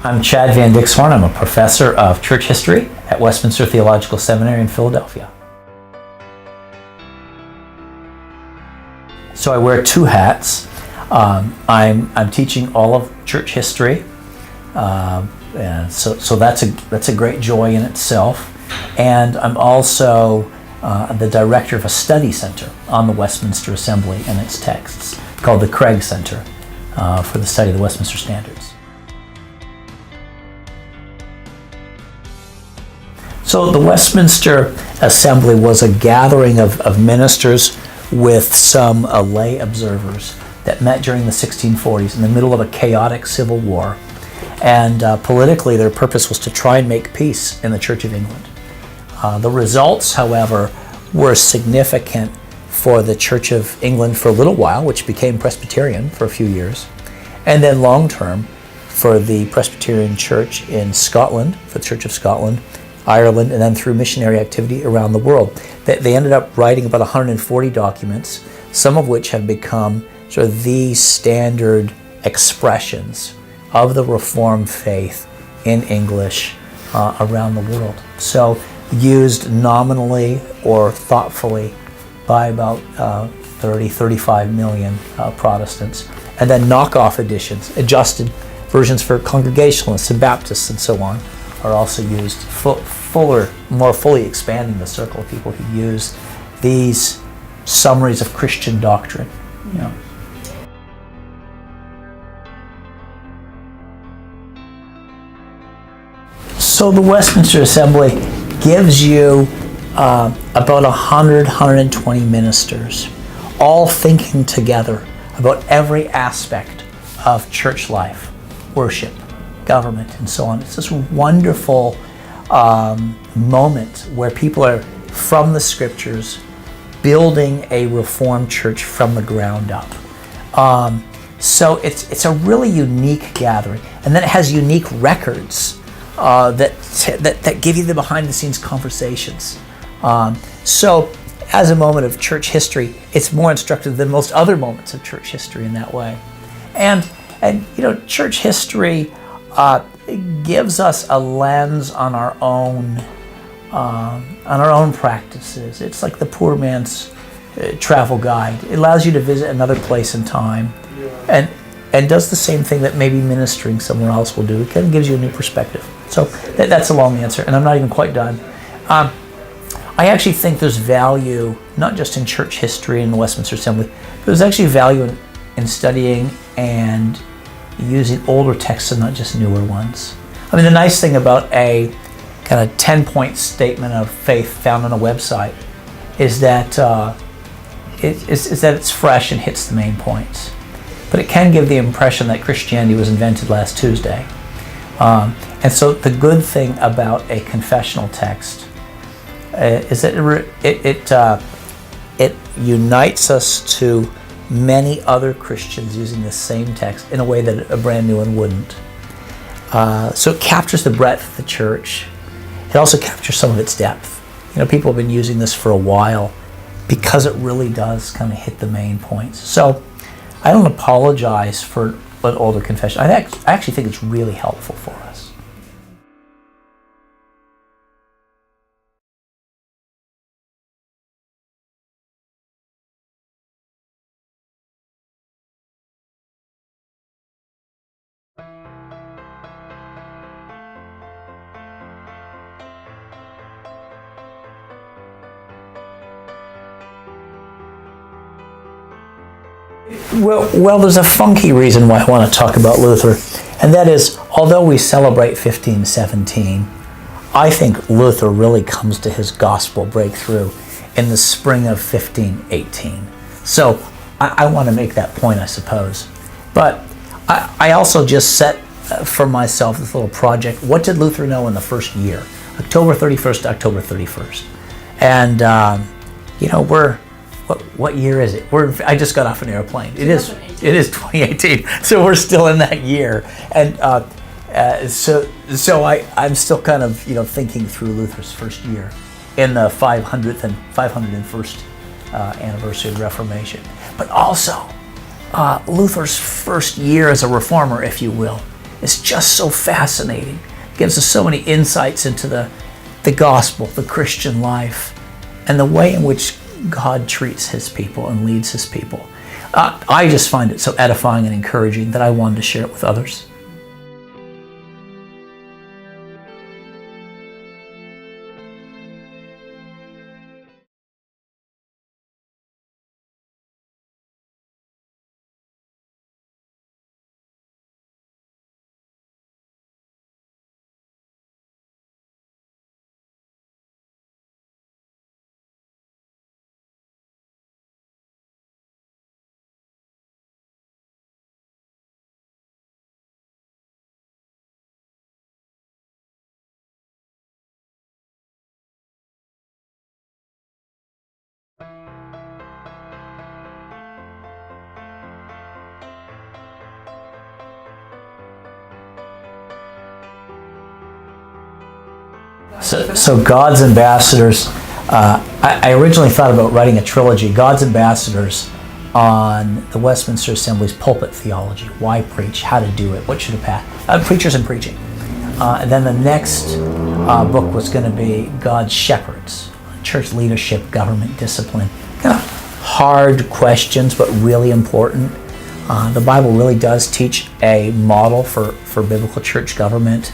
I'm Chad Van Dixhorn. I'm a professor of church history at Westminster Theological Seminary in Philadelphia. So I wear two hats. I'm teaching all of church history, and so that's a great joy in itself. And I'm also the director of a study center on the Westminster Assembly and its texts called the Craig Center for the study of the Westminster Standards. So the Westminster Assembly was a gathering of ministers with some lay observers that met during the 1640s in the middle of a chaotic civil war. And politically, their purpose was to try and make peace in the Church of England. The results, however, were significant for the Church of England for a little while, which became Presbyterian for a few years, and then long-term for the Presbyterian Church in Scotland, for the Church of Scotland, Ireland, and then through missionary activity around the world. They ended up writing about 140 documents, some of which have become sort of the standard expressions of the Reformed faith in English around the world. So used nominally or thoughtfully by about 35 million Protestants. And then knockoff editions, adjusted versions for Congregationalists and Baptists and so on, are also used, more fully expanding the circle of people who use these summaries of Christian doctrine. You know. So the Westminster Assembly gives you about 120 ministers, all thinking together about every aspect of church life, worship, government, and so on. It's this wonderful moment where people are, from the scriptures, building a Reformed church from the ground up. So it's a really unique gathering, and then it has unique records that give you the behind-the-scenes conversations. So as a moment of church history, it's more instructive than most other moments of church history in that way. And you know, church history gives us a lens on our own practices. It's like the poor man's travel guide. It allows you to visit another place and time, and does the same thing that maybe ministering somewhere else will do. It kind of gives you a new perspective. So that's a long answer, and I'm not even quite done. I actually think there's value, not just in church history in the Westminster Assembly, but there's actually value in studying and using older texts and not just newer ones. I mean, the nice thing about a kind of 10-point statement of faith found on a website is that it's fresh and hits the main points. But it can give the impression that Christianity was invented last Tuesday. And so the good thing about a confessional text is that it unites us to many other Christians using the same text in a way that a brand new one wouldn't. So it captures the breadth of the church. It also captures some of its depth. You know, people have been using this for a while because it really does kind of hit the main points. So I don't apologize for an older confession. I actually think it's really helpful for us. Well, there's a funky reason why I want to talk about Luther, and that is, although we celebrate 1517, I think Luther really comes to his gospel breakthrough in the spring of 1518. So I want to make that point, I suppose. But I also just set for myself this little project. What did Luther know in the first year? October 31st to October 31st. And, you know, what year is it? I just got off an airplane. It is 2018, so we're still in that year, and so I'm still kind of, you know, thinking through Luther's first year in the 500th and 501st anniversary of the Reformation, but also Luther's first year as a reformer, if you will, is just so fascinating. It gives us so many insights into the gospel, the Christian life, and the way in which God treats his people and leads his people. I just find it so edifying and encouraging that I wanted to share it with others. So God's Ambassadors, I originally thought about writing a trilogy, God's Ambassadors, on the Westminster Assembly's pulpit theology. Why preach? How to do it? What should a preachers and preaching. And then the next book was going to be God's Shepherds, church leadership, government discipline. Kind of hard questions, but really important. The Bible really does teach a model for biblical church government.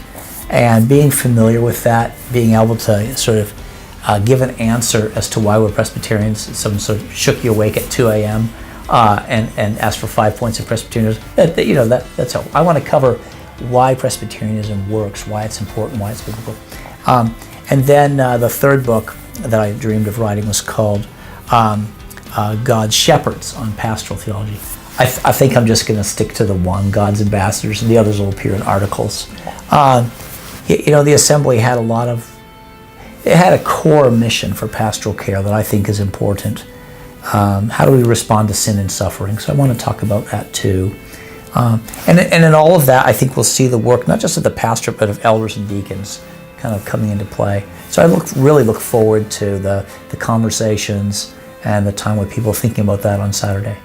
And being familiar with that, being able to sort of give an answer as to why we're Presbyterians. Someone sort of shook you awake at 2 a.m. And asked for 5 points of Presbyterianism. That's all. I want to cover why Presbyterianism works, why it's important, why it's biblical. And then the third book that I dreamed of writing was called God's Shepherds, on pastoral theology. I think I'm just going to stick to the one, God's Ambassadors, and the others will appear in articles. The Assembly had it had a core mission for pastoral care that I think is important. How do we respond to sin and suffering? So I want to talk about that too. And in all of that, I think we'll see the work, not just of the pastorate, but of elders and deacons kind of coming into play. So I really look forward to the conversations and the time with people thinking about that on Saturday.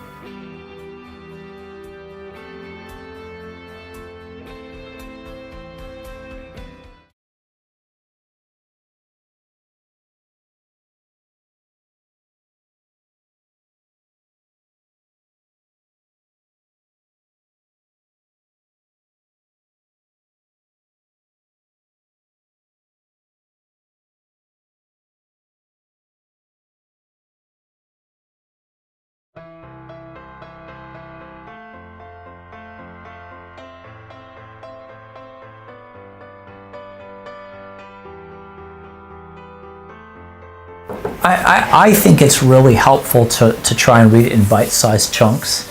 I think it's really helpful to try and read it in bite-sized chunks.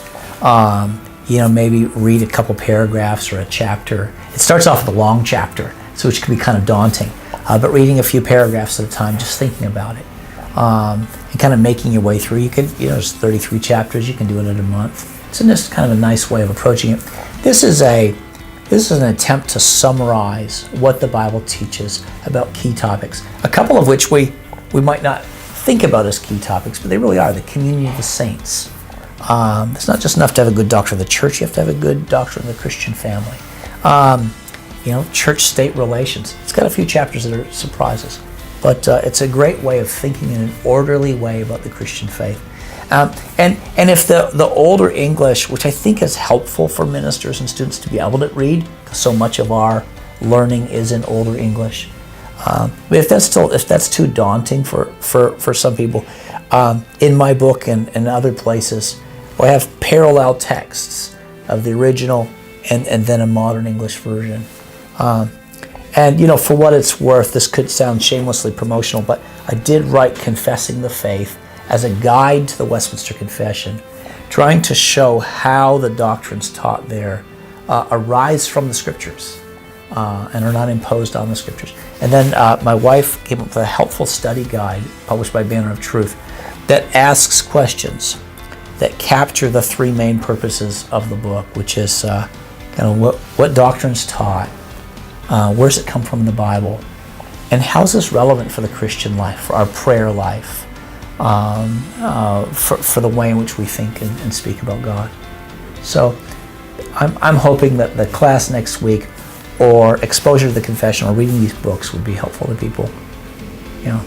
Maybe read a couple paragraphs or a chapter. It starts off with a long chapter, so which can be kind of daunting. But reading a few paragraphs at a time, just thinking about it, and kind of making your way through. You could, there's 33 chapters. You can do it in a month. It's just kind of a nice way of approaching it. This is an attempt to summarize what the Bible teaches about key topics. A couple of which we might not think about as key topics, but they really are. The communion of the saints. It's not just enough to have a good doctrine of the church. You have to have a good doctrine of the Christian family. Church-state relations. It's got a few chapters that are surprises, but it's a great way of thinking in an orderly way about the Christian faith. And if the older English, which I think is helpful for ministers and students to be able to read, because so much of our learning is in older English. But if that's too daunting for some people, in my book and other places, I have parallel texts of the original and then a modern English version. For what it's worth, this could sound shamelessly promotional, but I did write Confessing the Faith as a guide to the Westminster Confession, trying to show how the doctrines taught there arise from the Scriptures and are not imposed on the Scriptures. And then my wife came up with a helpful study guide published by Banner of Truth that asks questions that capture the three main purposes of the book, which is what doctrine's taught, where does it come from in the Bible, and how is this relevant for the Christian life, for our prayer life, for the way in which we think and speak about God. So I'm hoping that the class next week or exposure to the confession or reading these books would be helpful to people. You know.